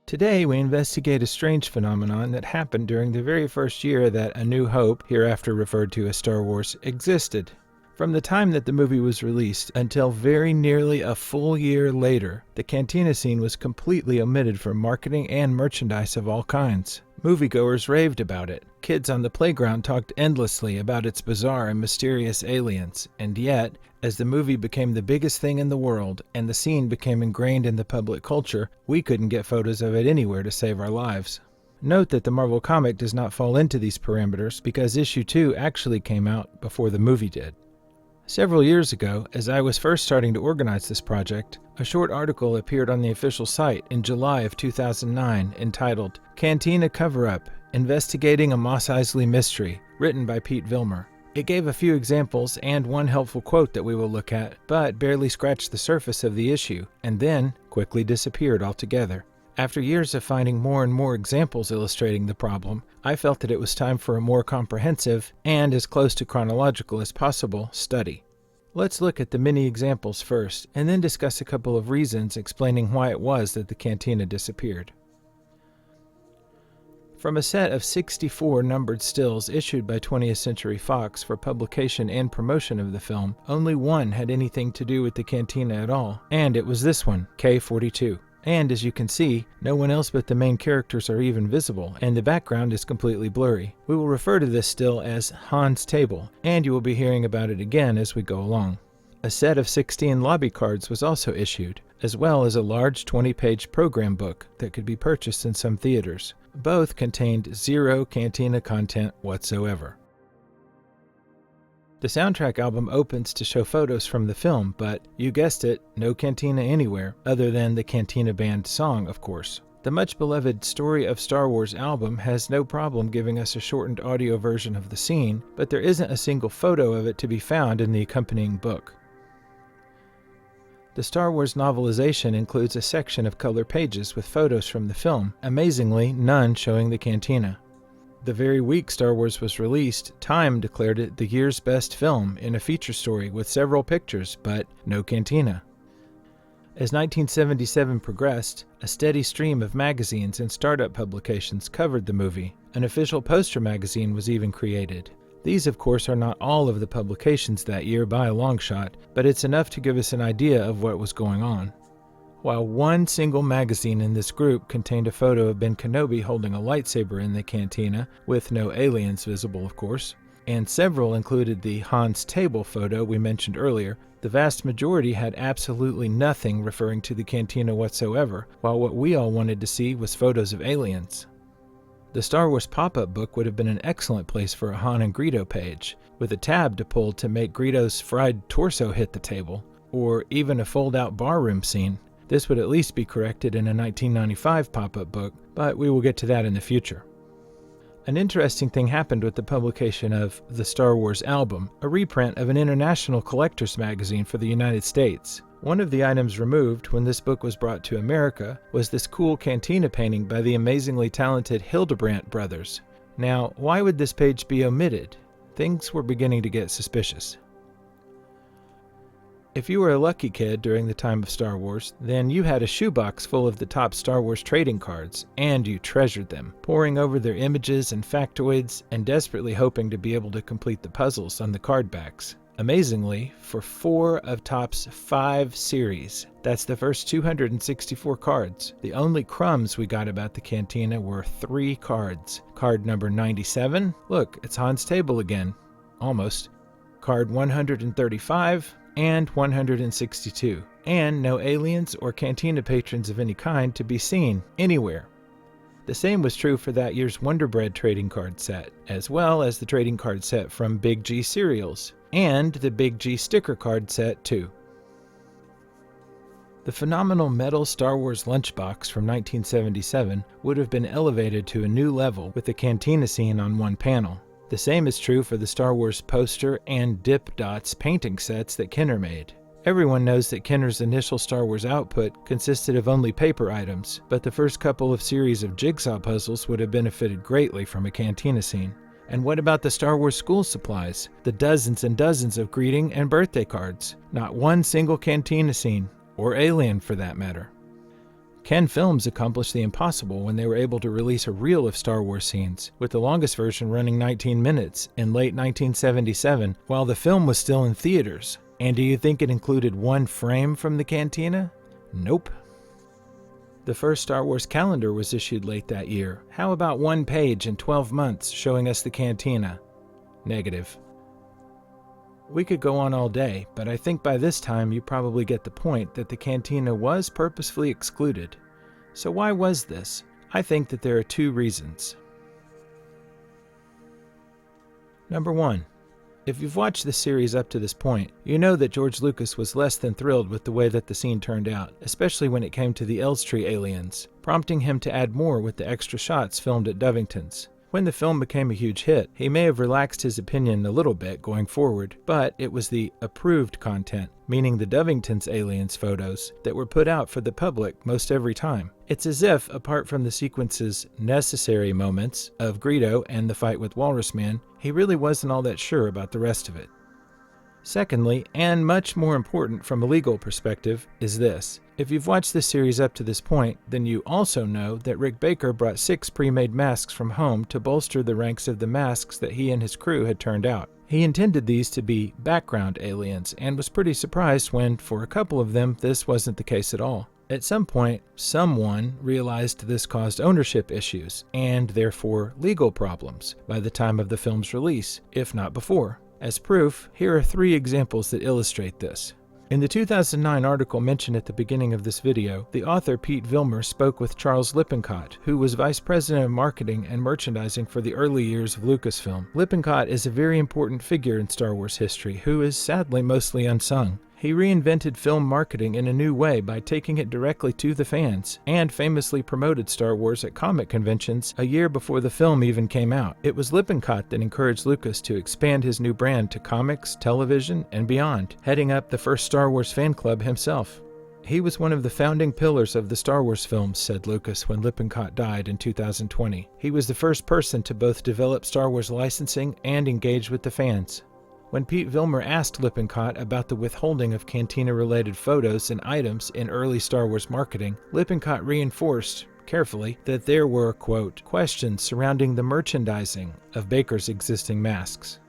Today, we investigate a strange phenomenon that happened during the very first year that A New Hope, hereafter referred to as Star Wars, existed. From the time that the movie was released until very nearly a full year later, the cantina scene was completely omitted from marketing and merchandise of all kinds. Moviegoers raved about it. Kids on the playground talked endlessly about its bizarre and mysterious aliens. And yet, as the movie became the biggest thing in the world and the scene became ingrained in the public culture, we couldn't get photos of it anywhere to save our lives. Note that the Marvel comic does not fall into these parameters because issue 2 actually came out before the movie did. Several years ago, as I was first starting to organize this project, a short article appeared on the official site in July of 2009 entitled Cantina Cover-Up, Investigating a Mos Eisley Mystery, written by Pete Vilmer. It gave a few examples and one helpful quote that we will look at, but barely scratched the surface of the issue, and then quickly disappeared altogether. After years of finding more and more examples illustrating the problem, I felt that it was time for a more comprehensive, and as close to chronological as possible, study. Let's look at the many examples first, and then discuss a couple of reasons explaining why it was that the cantina disappeared. From a set of 64 numbered stills issued by 20th Century Fox for publication and promotion of the film, only one had anything to do with the cantina at all, and it was this one, K-42. And as you can see, no one else but the main characters are even visible, and the background is completely blurry. We will refer to this still as Han's Table, and you will be hearing about it again as we go along. A set of 16 lobby cards was also issued, as well as a large 20-page program book that could be purchased in some theaters. Both contained zero cantina content whatsoever. The soundtrack album opens to show photos from the film, but, you guessed it, no cantina anywhere, other than the Cantina Band song, of course. The much-beloved Story of Star Wars album has no problem giving us a shortened audio version of the scene, but there isn't a single photo of it to be found in the accompanying book. The Star Wars novelization includes a section of color pages with photos from the film, amazingly none showing the cantina. The very week Star Wars was released, Time declared it the year's best film in a feature story with several pictures, but no cantina. As 1977 progressed, a steady stream of magazines and startup publications covered the movie. An official poster magazine was even created. These, of course, are not all of the publications that year by a long shot, but it's enough to give us an idea of what was going on. While one single magazine in this group contained a photo of Ben Kenobi holding a lightsaber in the cantina, with no aliens visible of course, and several included the Han's Table photo we mentioned earlier, the vast majority had absolutely nothing referring to the cantina whatsoever, while what we all wanted to see was photos of aliens. The Star Wars pop-up book would have been an excellent place for a Han and Greedo page, with a tab to pull to make Greedo's fried torso hit the table, or even a fold-out barroom scene. This would at least be corrected in a 1995 pop-up book, but we will get to that in the future. An interesting thing happened with the publication of The Star Wars Album, a reprint of an international collector's magazine for the United States. One of the items removed when this book was brought to America was this cool cantina painting by the amazingly talented Hildebrandt brothers. Now, why would this page be omitted? Things were beginning to get suspicious. If you were a lucky kid during the time of Star Wars, then you had a shoebox full of the top Star Wars trading cards, and you treasured them, poring over their images and factoids, and desperately hoping to be able to complete the puzzles on the card backs. Amazingly, for 4 of Top's 5 series, that's the first 264 cards, the only crumbs we got about the cantina were 3 cards. Card number 97, look, it's Han's Table again. Almost. Card 135, and 162, and no aliens or cantina patrons of any kind to be seen anywhere. The same was true for that year's Wonder Bread trading card set, as well as the trading card set from Big G cereals, and the Big G sticker card set too. The phenomenal metal Star Wars lunchbox from 1977 would have been elevated to a new level with the cantina scene on one panel. The same is true for the Star Wars poster and dip dots painting sets that Kenner made. Everyone knows that Kenner's initial Star Wars output consisted of only paper items, but the first couple of series of jigsaw puzzles would have benefited greatly from a cantina scene. And what about the Star Wars school supplies? The dozens and dozens of greeting and birthday cards. Not one single cantina scene, or alien for that matter. Ken Films accomplished the impossible when they were able to release a reel of Star Wars scenes, with the longest version running 19 minutes in late 1977, while the film was still in theaters. And do you think it included one frame from the cantina? Nope. The first Star Wars calendar was issued late that year. How about one page in 12 months showing us the cantina? Negative. We could go on all day, but I think by this time you probably get the point that the cantina was purposefully excluded. So why was this? I think that there are two reasons. Number one, if you've watched the series up to this point, you know that George Lucas was less than thrilled with the way that the scene turned out, especially when it came to the Elstree aliens, prompting him to add more with the extra shots filmed at Dovington's. When the film became a huge hit, he may have relaxed his opinion a little bit going forward, but it was the approved content, meaning the Dovington's aliens photos, that were put out for the public most every time. It's as if, apart from the sequence's necessary moments of Greedo and the fight with Walrus Man, he really wasn't all that sure about the rest of it. Secondly, and much more important from a legal perspective, is this. If you've watched this series up to this point, then you also know that Rick Baker brought 6 pre-made masks from home to bolster the ranks of the masks that he and his crew had turned out. He intended these to be background aliens, and was pretty surprised when, for a couple of them, this wasn't the case at all. At some point, someone realized this caused ownership issues, and therefore legal problems, by the time of the film's release, if not before. As proof, here are 3 examples that illustrate this. In the 2009 article mentioned at the beginning of this video, the author Pete Vilmur spoke with Charles Lippincott, who was Vice President of Marketing and Merchandising for the early years of Lucasfilm. Lippincott is a very important figure in Star Wars history who is sadly mostly unsung. He reinvented film marketing in a new way by taking it directly to the fans, and famously promoted Star Wars at comic conventions a year before the film even came out. It was Lippincott that encouraged Lucas to expand his new brand to comics, television, and beyond, heading up the first Star Wars fan club himself. He was one of the founding pillars of the Star Wars films, said Lucas when Lippincott died in 2020. He was the first person to both develop Star Wars licensing and engage with the fans. When Pete Vilmur asked Lippincott about the withholding of Cantina-related photos and items in early Star Wars marketing, Lippincott reinforced, carefully, that there were, quote, questions surrounding the merchandising of Baker's existing masks.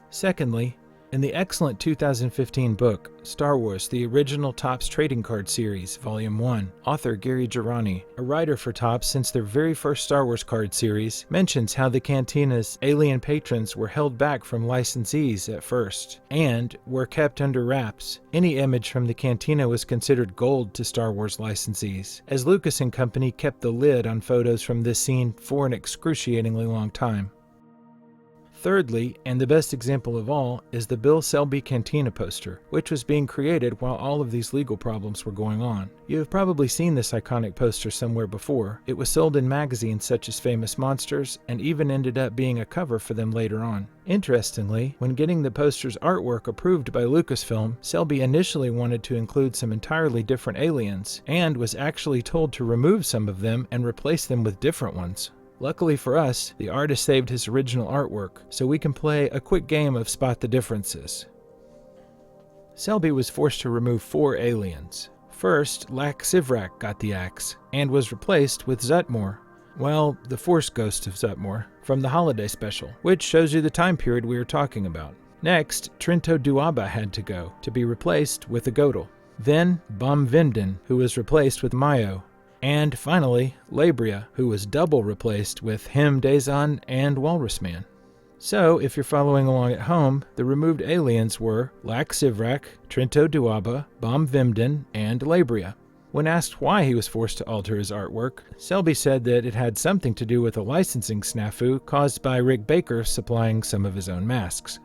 Secondly, in the excellent 2015 book, Star Wars, the Original Topps Trading Card Series, Volume 1, author Gary Girani, a writer for Topps since their very first Star Wars card series, mentions how the Cantina's alien patrons were held back from licensees at first, and were kept under wraps. Any image from the Cantina was considered gold to Star Wars licensees, as Lucas and company kept the lid on photos from this scene for an excruciatingly long time. Thirdly, and the best example of all, is the Bill Selby Cantina poster, which was being created while all of these legal problems were going on. You have probably seen this iconic poster somewhere before. It was sold in magazines such as Famous Monsters, and even ended up being a cover for them later on. Interestingly, when getting the poster's artwork approved by Lucasfilm, Selby initially wanted to include some entirely different aliens, and was actually told to remove some of them and replace them with different ones. Luckily for us, the artist saved his original artwork, so we can play a quick game of Spot the Differences. Selby was forced to remove 4 aliens. First, Lak Sivrak got the axe, and was replaced with Zutmore. Well, the Force Ghost of Zutmore, from the Holiday Special, which shows you the time period we are talking about. Next, Trinto Duaba had to go, to be replaced with a Godel. Then, Bom Vimden, who was replaced with Mayo. And finally, Labria, who was double replaced with Him Dazon and Walrus Man. So, if you're following along at home, the removed aliens were Lak Sivrak, Trinto Duaba, Bom Vimden, and Labria. When asked why he was forced to alter his artwork, Selby said that it had something to do with a licensing snafu caused by Rick Baker supplying some of his own masks.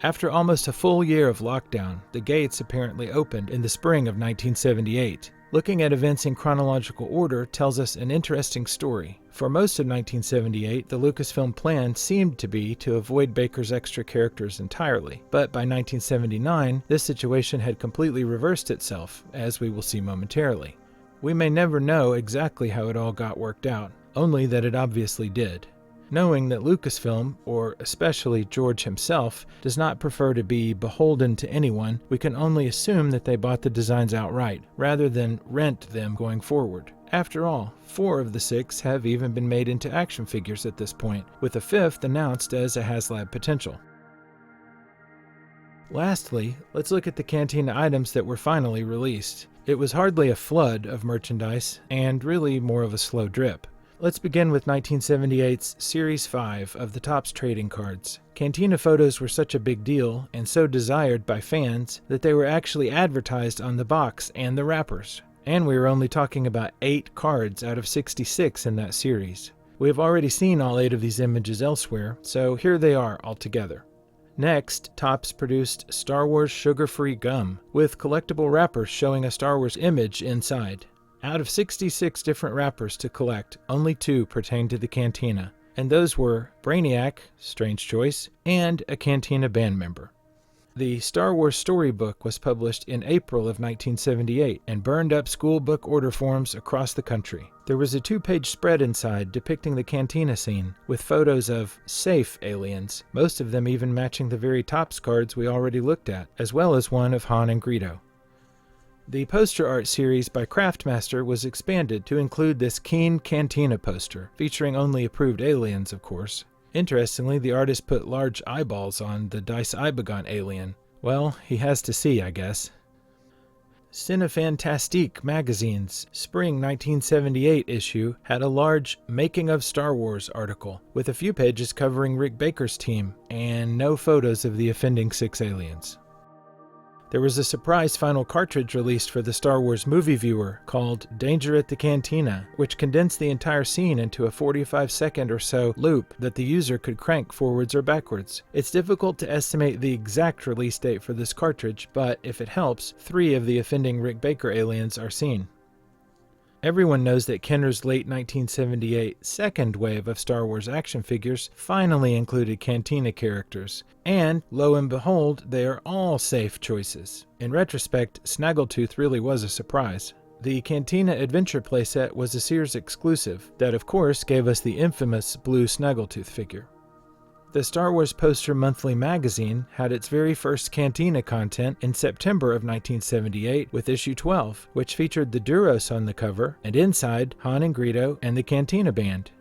After almost a full year of lockdown, the gates apparently opened in the spring of 1978. Looking at events in chronological order tells us an interesting story. For most of 1978, the Lucasfilm plan seemed to be to avoid Baker's extra characters entirely, but by 1979, this situation had completely reversed itself, as we will see momentarily. We may never know exactly how it all got worked out, only that it obviously did. Knowing that Lucasfilm, or especially George himself, does not prefer to be beholden to anyone, we can only assume that they bought the designs outright, rather than rent them going forward. After all, 4 of the 6 have even been made into action figures at this point, with a 5th announced as a HasLab potential. Lastly, let's look at the Cantina items that were finally released. It was hardly a flood of merchandise, and really more of a slow drip. Let's begin with 1978's Series 5 of the Topps trading cards. Cantina photos were such a big deal, and so desired by fans, that they were actually advertised on the box and the wrappers. And we were only talking about 8 cards out of 66 in that series. We have already seen all 8 of these images elsewhere, so here they are all together. Next, Topps produced Star Wars sugar-free gum, with collectible wrappers showing a Star Wars image inside. Out of 66 different wrappers to collect, only 2 pertain to the Cantina, and those were Brainiac, strange choice, and a Cantina band member. The Star Wars storybook was published in April of 1978 and burned up school book order forms across the country. There was a 2-page spread inside depicting the Cantina scene, with photos of safe aliens, most of them even matching the very Topps cards we already looked at, as well as one of Han and Greedo. The poster art series by Craftmaster was expanded to include this Keen Cantina poster, featuring only approved aliens, of course. Interestingly, the artist put large eyeballs on the Dice Ibagon alien. Well, he has to see, I guess. Cinefantastique magazine's spring 1978 issue had a large Making of Star Wars article, with a few pages covering Rick Baker's team, and no photos of the offending 6 aliens. There was a surprise final cartridge released for the Star Wars movie viewer called Danger at the Cantina, which condensed the entire scene into a 45-second or so loop that the user could crank forwards or backwards. It's difficult to estimate the exact release date for this cartridge, but if it helps, 3 of the offending Rick Baker aliens are seen. Everyone knows that Kenner's late 1978 second wave of Star Wars action figures finally included Cantina characters, and lo and behold, they are all safe choices. In retrospect, Snaggletooth really was a surprise. The Cantina Adventure playset was a Sears exclusive that of course gave us the infamous blue Snaggletooth figure. The Star Wars Poster Monthly magazine had its very first Cantina content in September of 1978 with issue 12, which featured the Duros on the cover, and inside Han and Greedo and the Cantina band.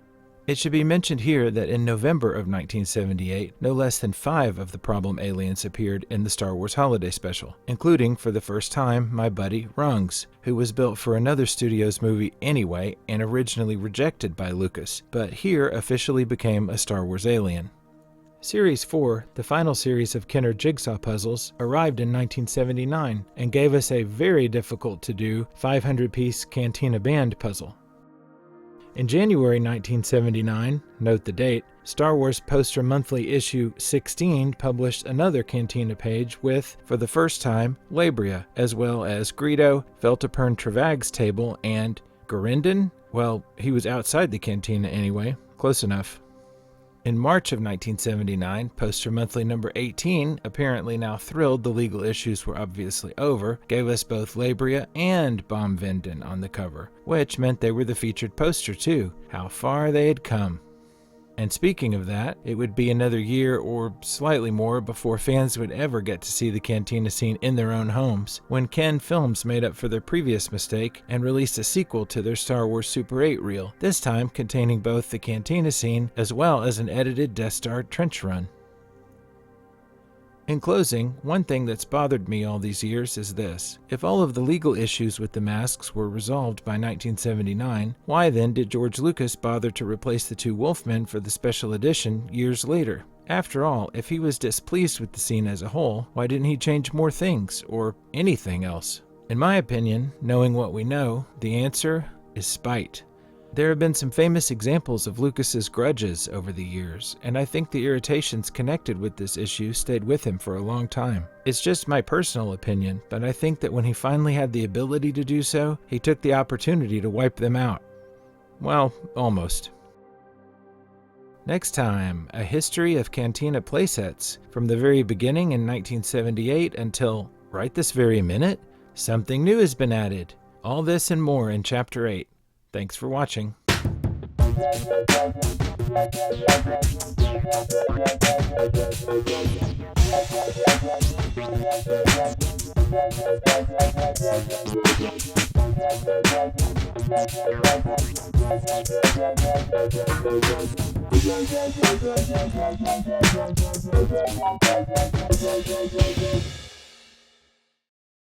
It should be mentioned here that in November of 1978, no less than 5 of the problem aliens appeared in the Star Wars Holiday Special, including, for the first time, my buddy Rungs, who was built for another studio's movie anyway and originally rejected by Lucas, but here officially became a Star Wars alien. Series 4, the final series of Kenner jigsaw puzzles, arrived in 1979 and gave us a very difficult-to-do 500-piece Cantina band puzzle. In January 1979, note the date, Star Wars Poster Monthly issue 16 published another Cantina page with, for the first time, Labria, as well as Greedo, Veltapern Travag's table, and Gorindin? Well, he was outside the Cantina anyway. Close enough. In March of 1979, Poster Monthly number 18, apparently now thrilled the legal issues were obviously over, gave us both Labria and Bomb Venden on the cover, which meant they were the featured poster too. How far they had come. And speaking of that, it would be another year or slightly more before fans would ever get to see the Cantina scene in their own homes, when Ken Films made up for their previous mistake and released a sequel to their Star Wars Super 8 reel, this time containing both the Cantina scene as well as an edited Death Star trench run. In closing, one thing that's bothered me all these years is this. If all of the legal issues with the masks were resolved by 1979, why then did George Lucas bother to replace the 2 Wolfmen for the special edition years later? After all, if he was displeased with the scene as a whole, why didn't he change more things, or anything else? In my opinion, knowing what we know, the answer is spite. There have been some famous examples of Lucas's grudges over the years, and I think the irritations connected with this issue stayed with him for a long time. It's just my personal opinion, but I think that when he finally had the ability to do so, he took the opportunity to wipe them out. Well, almost. Next time, a history of Cantina playsets from the very beginning in 1978 until, right this very minute, something new has been added. All this and more in Chapter 8. Thanks for watching.